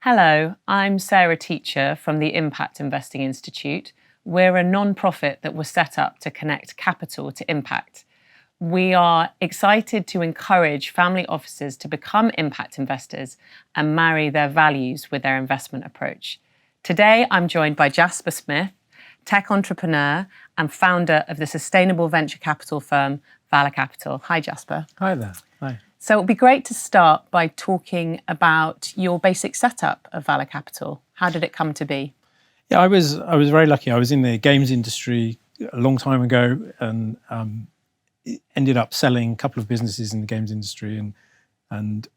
Hello, I'm Sarah Teacher from the Impact Investing Institute. We're a non-profit that was set up to connect capital to impact. We are excited to encourage family offices to become impact investors and marry their values with their investment approach. Today, I'm joined by Jasper Smith, tech entrepreneur and founder of the sustainable venture capital firm, Vala Capital. Hi, Jasper. Hi there. Hi. So it'd be great to start by talking about your basic setup of Vala Capital. How did it come to be? Yeah, I was very lucky. I was in the games industry a long time ago and ended up selling a couple of businesses in the games industry and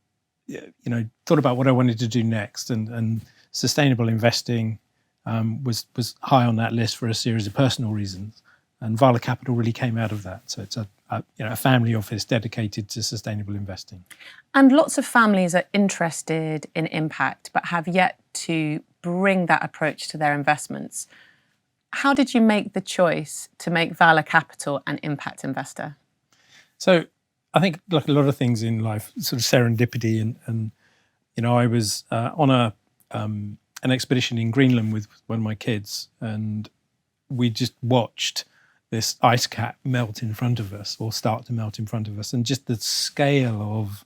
thought about what I wanted to do next. And sustainable investing was high on that list for a series of personal reasons. And Vala Capital really came out of that. So it's a family office dedicated to sustainable investing. And lots of families are interested in impact, but have yet to bring that approach to their investments. How did you make the choice to make Vala Capital an impact investor? So I think, like a lot of things in life, sort of serendipity. And I was on an expedition in Greenland with one of my kids, and we just watched this ice cap melt in front of us, or start to melt in front of us. And just the scale of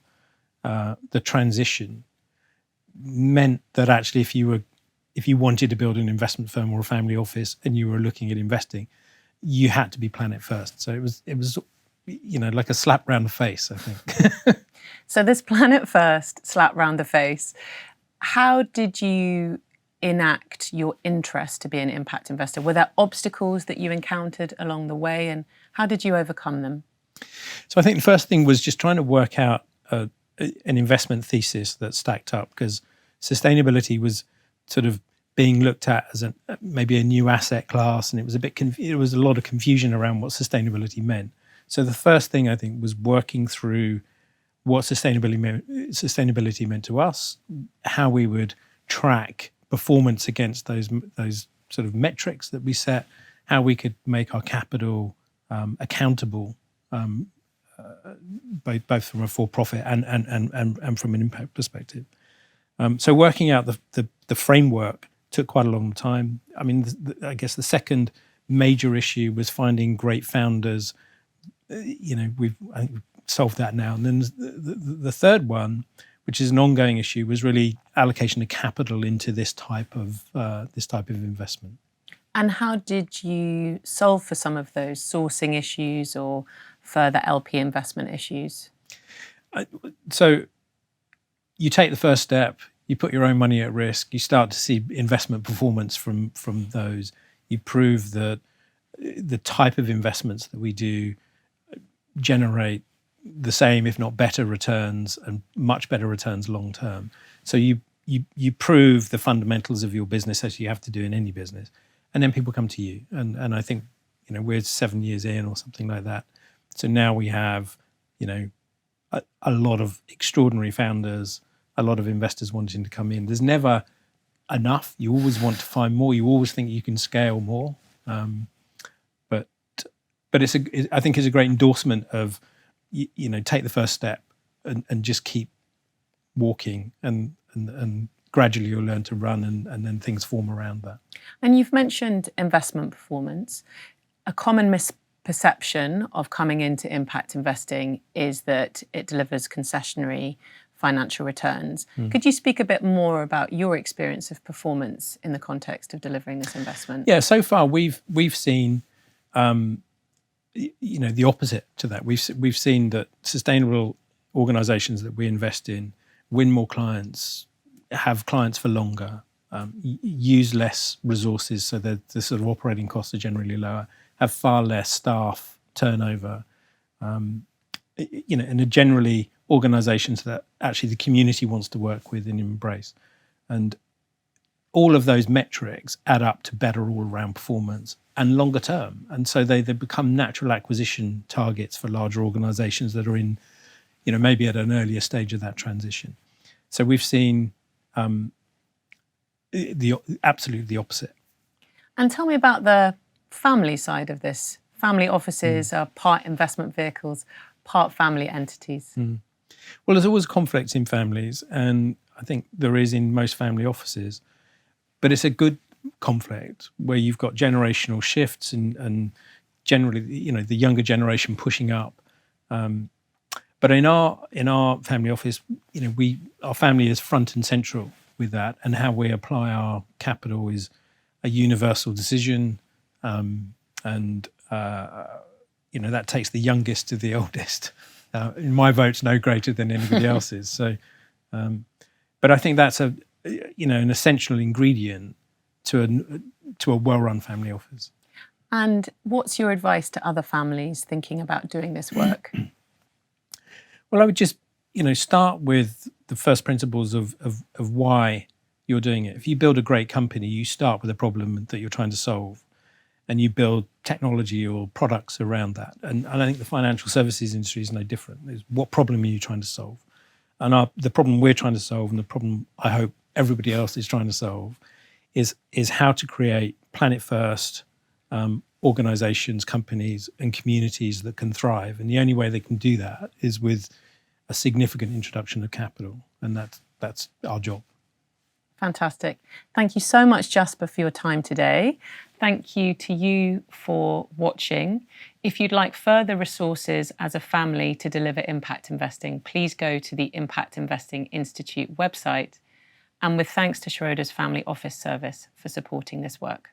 the transition meant that actually if you wanted to build an investment firm or a family office and you were looking at investing, you had to be planet first. So it was like a slap round the face, I think. So this planet first slap round the face, how did you enact your interest to be an impact investor? Were there obstacles that you encountered along the way, and how did you overcome them? So I think the first thing was just trying to work out an investment thesis that stacked up, because sustainability was sort of being looked at as maybe a new asset class, and it was it was a lot of confusion around what sustainability meant. So the first thing I think was working through what sustainability meant to us, how we would track performance against those sort of metrics that we set, how we could make our capital accountable, both from a for-profit and from an impact perspective. So working out the framework took quite a long time. I mean, I guess the second major issue was finding great founders. I think we've solved that now. And then the third one, which is an ongoing issue, was really allocation of capital into this type of investment. And how did you solve for some of those sourcing issues or further LP investment issues? So you take the first step, you put your own money at risk, you start to see investment performance from those. You prove that the type of investments that we do generate the same, if not better returns, and much better returns long term. So you prove the fundamentals of your business, as you have to do in any business, and then people come to you. And I think we're 7 years in or something like that. So now we have a lot of extraordinary founders, a lot of investors wanting to come in. There's never enough. You always want to find more. You always think you can scale more. But I think it's a great endorsement of take the first step and just keep walking, and gradually you'll learn to run, and then things form around that. And you've mentioned investment performance. A common misperception of coming into impact investing is that it delivers concessionary financial returns. Could you speak a bit more about your experience of performance in the context of delivering this investment? Yeah, so far we've seen the opposite to that. We've seen that sustainable organizations that we invest in win more clients, have clients for longer, use less resources, so that the sort of operating costs are generally lower, have far less staff turnover, and are generally organizations that actually the community wants to work with and embrace. And all of those metrics add up to better all-around performance and longer term. And so they become natural acquisition targets for larger organizations that are in, maybe at an earlier stage of that transition. So we've seen absolutely the opposite. And tell me about the family side of this. Family offices are part investment vehicles, part family entities. Well, there's always conflict in families, and I think there is in most family offices. But it's a good conflict where you've got generational shifts and generally, the younger generation pushing up. But in our family office, our family is front and central with that, and how we apply our capital is a universal decision, and that takes the youngest to the oldest. My vote's no greater than anybody else's. So, but I think that's an essential ingredient to a well-run family office. And what's your advice to other families thinking about doing this work? Well, I would just, start with the first principles of why you're doing it. If you build a great company, you start with a problem that you're trying to solve, and you build technology or products around that. And I think the financial services industry is no different. Is what problem are you trying to solve? And the problem we're trying to solve, and the problem I hope everybody else is trying to solve, is how to create planet first organizations, companies, and communities that can thrive. And the only way they can do that is with a significant introduction of capital, and that's our job. Fantastic. Thank you so much, Jasper, for your time today. Thank you to you for watching. If you'd like further resources as a family to deliver impact investing, please go to the Impact Investing Institute website. And with thanks to Schroders Family Office Service for supporting this work.